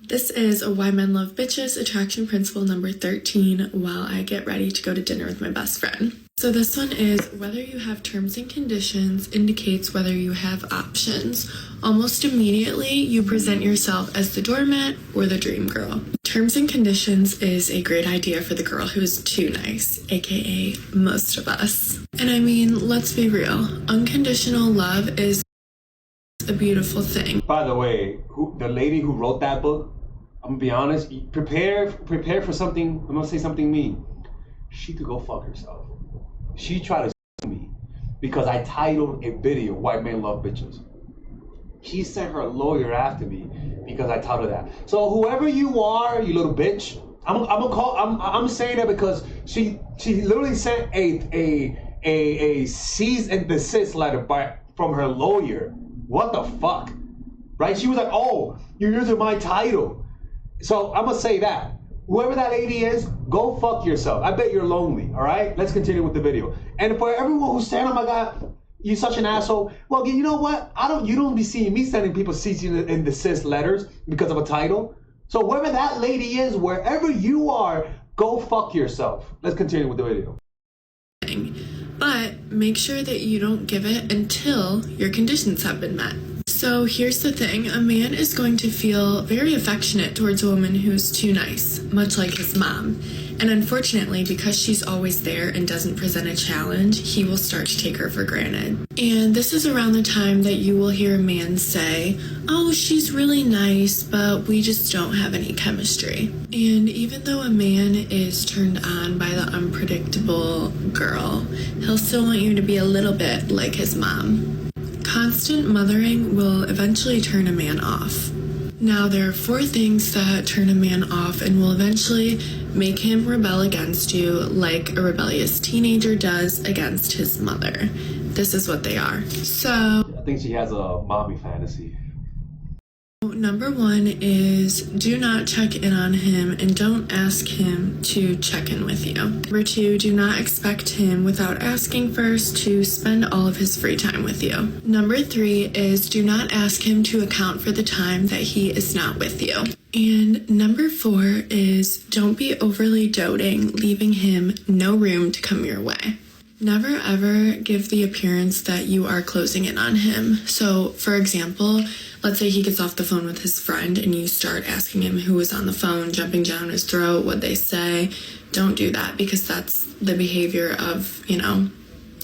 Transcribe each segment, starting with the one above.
This is a Why Men Love Bitches attraction principle number 13 while I get ready to go to dinner with my best friend. So this one is whether you have terms and conditions indicates whether you have options. Almost immediately, you present yourself as the doormat or the dream girl. Terms and conditions is a great idea for the girl who is too nice, aka most of us. And I mean, let's be real, unconditional love is a beautiful thing. By the way, the lady who wrote that book, I'm gonna be honest, prepare for something. I'm gonna say something mean. She could go fuck herself. She tried to sue me because I titled a video "White Men Love Bitches." She sent her lawyer after me because I titled that. So whoever you are, you little bitch, I'm saying that because she literally sent a cease and desist letter from her lawyer. What the fuck, right? She was like, "Oh, you're using my title." So I'm gonna say that. Whoever that lady is, go fuck yourself. I bet you're lonely, all right? Let's continue with the video. And for everyone who's saying, "Oh my God, you're such an asshole." Well, you know what? You don't be seeing me sending people cease and desist letters because of a title. So whoever that lady is, wherever you are, go fuck yourself. Let's continue with the video. But make sure that you don't give it until your conditions have been met. So here's the thing, a man is going to feel very affectionate towards a woman who's too nice, much like his mom. And unfortunately, because she's always there and doesn't present a challenge, he will start to take her for granted. And this is around the time that you will hear a man say, "Oh, she's really nice, but we just don't have any chemistry." And even though a man is turned on by the unpredictable girl, he'll still want you to be a little bit like his mom. Constant mothering will eventually turn a man off. Now, there are 4 things that turn a man off and will eventually make him rebel against you like a rebellious teenager does against his mother. This is what they are. So, I think she has a mommy fantasy. Number 1 is do not check in on him and don't ask him to check in with you. Number 2, do not expect him without asking first to spend all of his free time with you. Number 3 is do not ask him to account for the time that he is not with you. And number 4 is don't be overly doting, leaving him no room to come your way. Never ever give the appearance that you are closing in on him. So, for example, let's say he gets off the phone with his friend and you start asking him who was on the phone, jumping down his throat, what they say. Don't do that because that's the behavior of,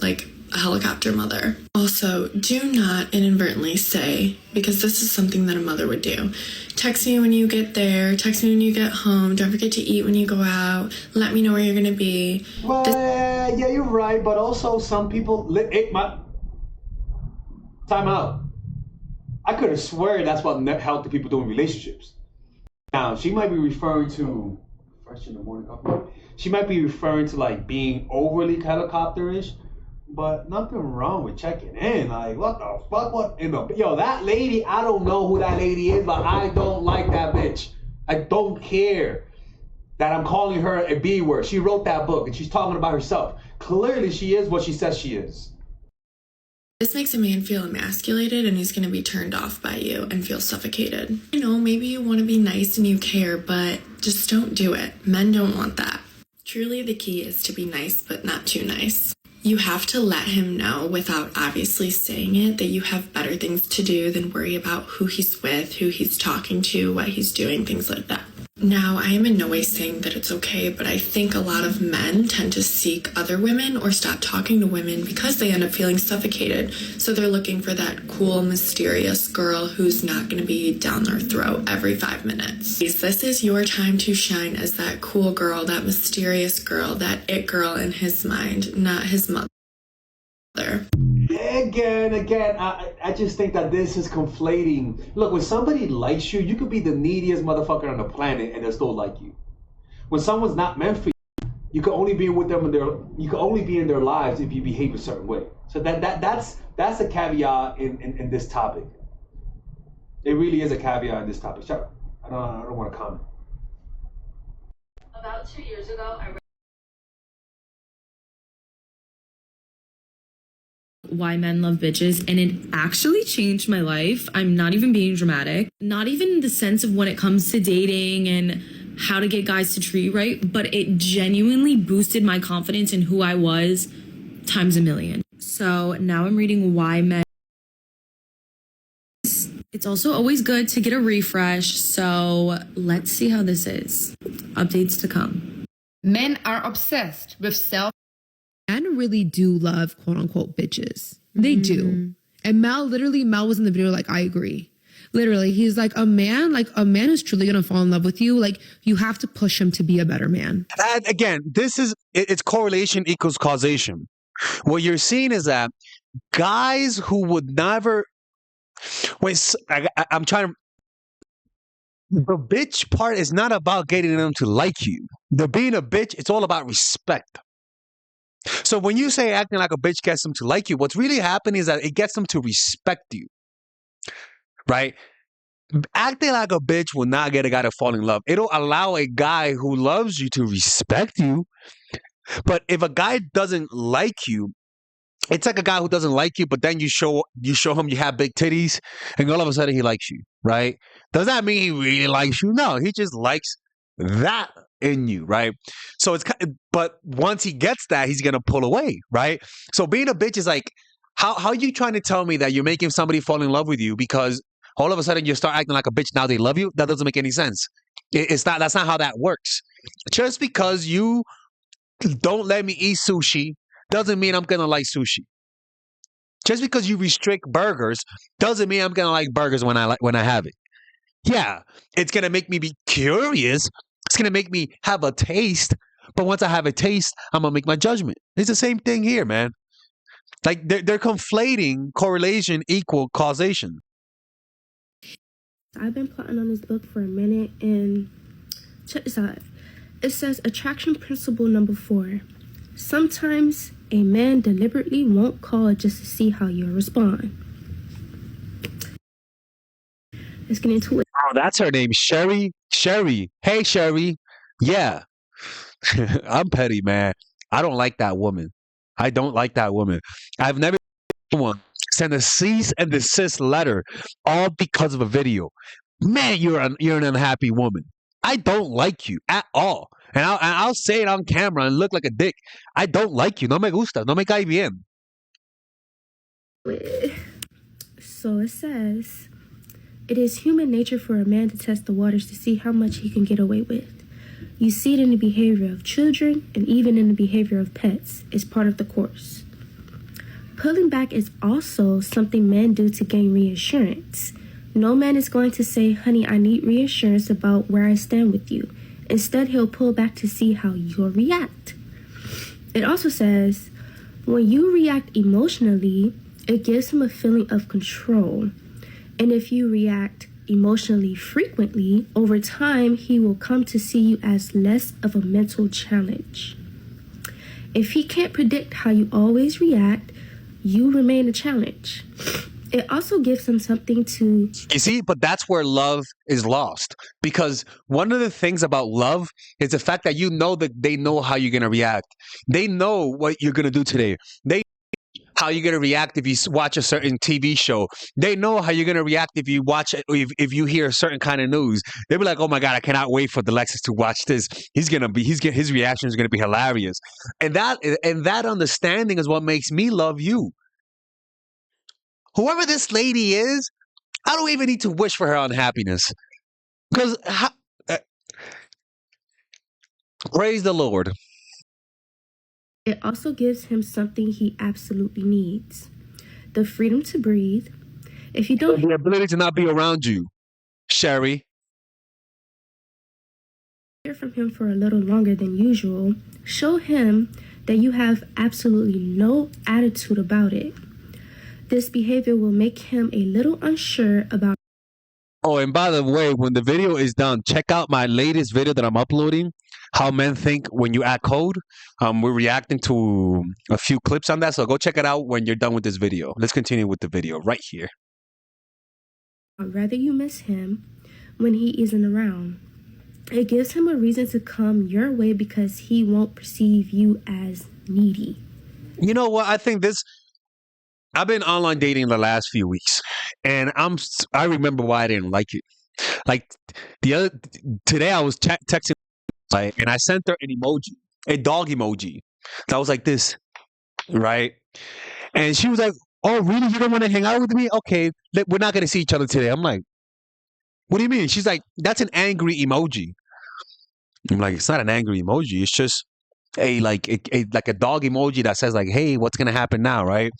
like a helicopter mother. Also, do not inadvertently say, because this is something that a mother would do, text me when you get there, text me when you get home, don't forget to eat when you go out, let me know where you're gonna be. Well, yeah, you're right, but also some people, time out. I could have swear that's what healthy people do in relationships. Now, she might be referring to, fresh in the morning coffee, she might be referring to like being overly helicopterish, but nothing wrong with checking in. Like, what the fuck? Yo, that lady, I don't know who that lady is, but I don't like that bitch. I don't care that I'm calling her a B word. She wrote that book and she's talking about herself. Clearly, she is what she says she is. This makes a man feel emasculated and he's going to be turned off by you and feel suffocated. Maybe you want to be nice and you care, but just don't do it. Men don't want that. Truly, the key is to be nice, but not too nice. You have to let him know without obviously saying it that you have better things to do than worry about who he's with, who he's talking to, what he's doing, things like that. Now, I am in no way saying that it's okay, but I think a lot of men tend to seek other women or stop talking to women because they end up feeling suffocated. So they're looking for that cool, mysterious girl who's not going to be down their throat every 5 minutes. This is your time to shine as that cool girl, that mysterious girl, that it girl in his mind, not his mother. Again, I just think that this is conflating. Look, when somebody likes you, you could be the neediest motherfucker on the planet and they'll still like you. When someone's not meant for you, you can only be with them you can only be in their lives if you behave a certain way. So that's a caveat in this topic. It really is a caveat in this topic. Shut up. I don't want to comment. About 2 years ago, Why Men Love Bitches, and it actually changed my life. I'm not even being dramatic. Not even in the sense of when it comes to dating and how to get guys to treat you right, but it genuinely boosted my confidence in who I was times a million. So now I'm reading Why Men. It's also always good to get a refresh, so let's see how this is. Updates to come. Men are obsessed with self. Men really do love quote unquote bitches. They do. And Mel was in the video like, I agree. Literally, he's like, a man is truly gonna fall in love with you. Like, you have to push him to be a better man. And again, it's correlation equals causation. What you're seeing is that guys who would never, I'm trying to, the bitch part is not about getting them to like you. The being a bitch, it's all about respect. So when you say acting like a bitch gets them to like you, what's really happening is that it gets them to respect you, right? Acting like a bitch will not get a guy to fall in love. It'll allow a guy who loves you to respect you. But if a guy doesn't like you, it's like a guy who doesn't like you, but then you show him you have big titties, and all of a sudden he likes you, right? Does that mean he really likes you? No, he just likes that in you, right? So but once he gets that, he's gonna pull away, right? So being a bitch is like, how are you trying to tell me that you're making somebody fall in love with you because all of a sudden you start acting like a bitch, now they love you? That doesn't make any sense. That's not how that works. Just because you don't let me eat sushi doesn't mean I'm gonna like sushi. Just because you restrict burgers doesn't mean I'm gonna like burgers when I have it. Yeah, it's gonna make me be curious. It's gonna make me have a taste. But once I have a taste, I'm gonna make my judgment. It's the same thing here, man. Like they're conflating correlation equal causation. I've been plotting on this book for a minute, and check this out. It says attraction principle number 4. Sometimes a man deliberately won't call just to see how you'll respond. Let's get into it. Oh, that's her name, Sherry. Sherry. Hey, Sherry. Yeah. I'm petty, man. I don't like that woman. I don't like that woman. I've never seen one send a cease and desist letter all because of a video. Man, you're an unhappy woman. I don't like you at all. And I'll say it on camera and look like a dick. I don't like you. No me gusta. No me cae bien. So it says, it is human nature for a man to test the waters to see how much he can get away with. You see it in the behavior of children and even in the behavior of pets. It's part of the course. Pulling back is also something men do to gain reassurance. No man is going to say, honey, I need reassurance about where I stand with you. Instead, he'll pull back to see how you'll react. It also says, when you react emotionally, it gives him a feeling of control. And if you react emotionally frequently, over time, he will come to see you as less of a mental challenge. If he can't predict how you always react, you remain a challenge. It also gives him something to... You see, but that's where love is lost. Because one of the things about love is the fact that you know that they know how you're going to react. They know what you're going to do today. They know how you're going to react if you watch a certain TV show. They know how you're going to react if you watch it, if you hear a certain kind of news. They'll be like, oh my God, I cannot wait for Alexis to watch this. His reaction is going to be hilarious. And that understanding is what makes me love you. Whoever this lady is, I don't even need to wish for her unhappiness. Because, praise the Lord. It also gives him something he absolutely needs. The freedom to breathe. If you don't... The ability to not be around you, Sherry. Hear from him for a little longer than usual, show him that you have absolutely no attitude about it. This behavior will make him a little unsure about... Oh, and by the way, when the video is done, check out my latest video that I'm uploading, How Men Think When You Act Cold. We're reacting to a few clips on that, so go check it out when you're done with this video. Let's continue with the video right here. I'd rather you miss him when he isn't around. It gives him a reason to come your way because he won't perceive you as needy. You know what? I think I've been online dating the last few weeks, and I remember why I didn't like it. Like the other today, I was texting, right, and I sent her an emoji, a dog emoji that was like this, right, and she was like, "Oh, really? You don't want to hang out with me? Okay, we're not gonna see each other today." I'm like, "What do you mean?" She's like, "That's an angry emoji." I'm like, "It's not an angry emoji. It's just like a dog emoji that says like, hey, what's gonna happen now, right?"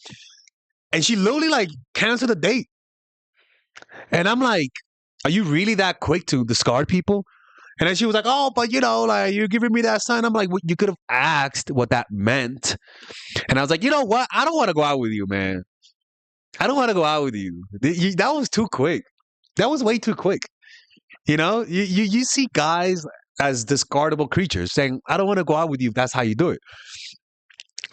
And she literally like canceled the date. And I'm like, "Are you really that quick to discard people?" And then she was like, "Oh, but like you're giving me that sign." I'm like, well, "You could have asked what that meant." And I was like, "You know what? I don't want to go out with you, man. I don't want to go out with you. That was too quick. That was way too quick. You see guys as discardable creatures saying, 'I don't want to go out with you if that's how you do it.'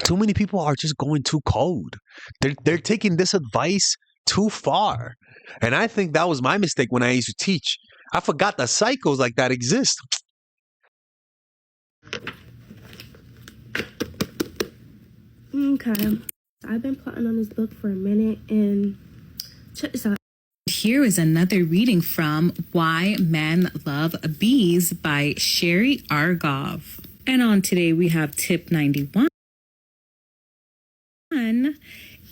Too many people are just going too cold. They're taking this advice too far. And I think that was my mistake when I used to teach. I forgot that cycles like that exist. Okay. I've been plotting on this book for a minute, and check this out. Here is another reading from Why Men Love Bees by Sherry Argov. And on today we have tip 91.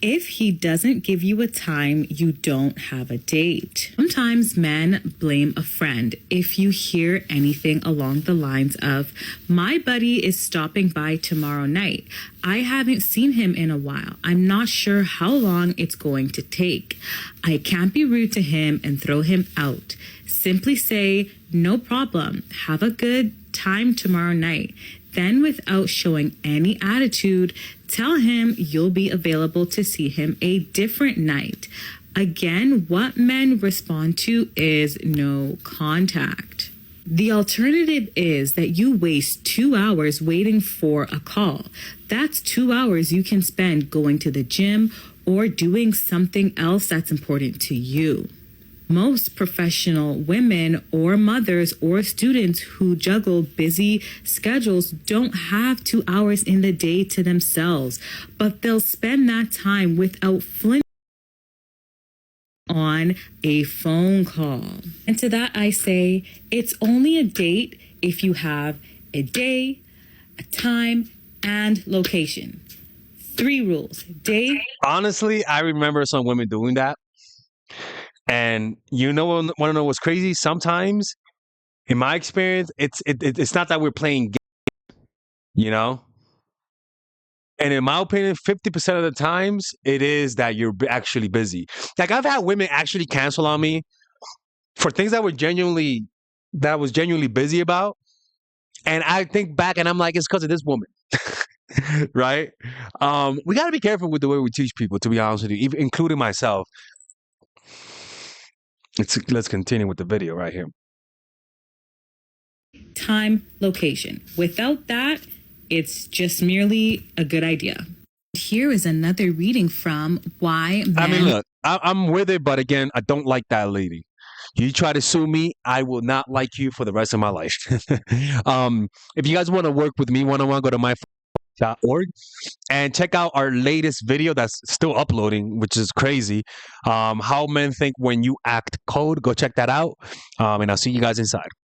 If he doesn't give you a time, you don't have a date. Sometimes men blame a friend if you hear anything along the lines of, "My buddy is stopping by tomorrow night. I haven't seen him in a while. I'm not sure how long it's going to take. I can't be rude to him and throw him out. Simply say, 'No problem. Have a good time tomorrow night.' Then, without showing any attitude, tell him you'll be available to see him a different night." Again, what men respond to is no contact. The alternative is that you waste 2 hours waiting for a call. That's 2 hours you can spend going to the gym or doing something else that's important to you. Most professional women or mothers or students who juggle busy schedules don't have 2 hours in the day to themselves, but they'll spend that time without flinching on a phone call. And to that I say, it's only a date if you have a day, a time, and location. 3 rules. Day. Honestly, I remember some women doing that. And want to know what's crazy? Sometimes, in my experience, it's not that we're playing games, And in my opinion, 50% of the times, it is that you're actually busy. Like I've had women actually cancel on me for things that was genuinely busy about. And I think back and I'm like, it's because of this woman. Right? We got to be careful with the way we teach people, to be honest with you, even including myself. Let's continue with the video right here. Time, location. Without that, it's just merely a good idea. Here is another reading from Why Men... I mean, look, I'm with it, but again, I don't like that lady. You try to sue me, I will not like you for the rest of my life. If you guys want to work with me one-on-one, go to my.org and check out our latest video that's still uploading, which is crazy. How men think when you act cold. Go check that out. And I'll see you guys inside.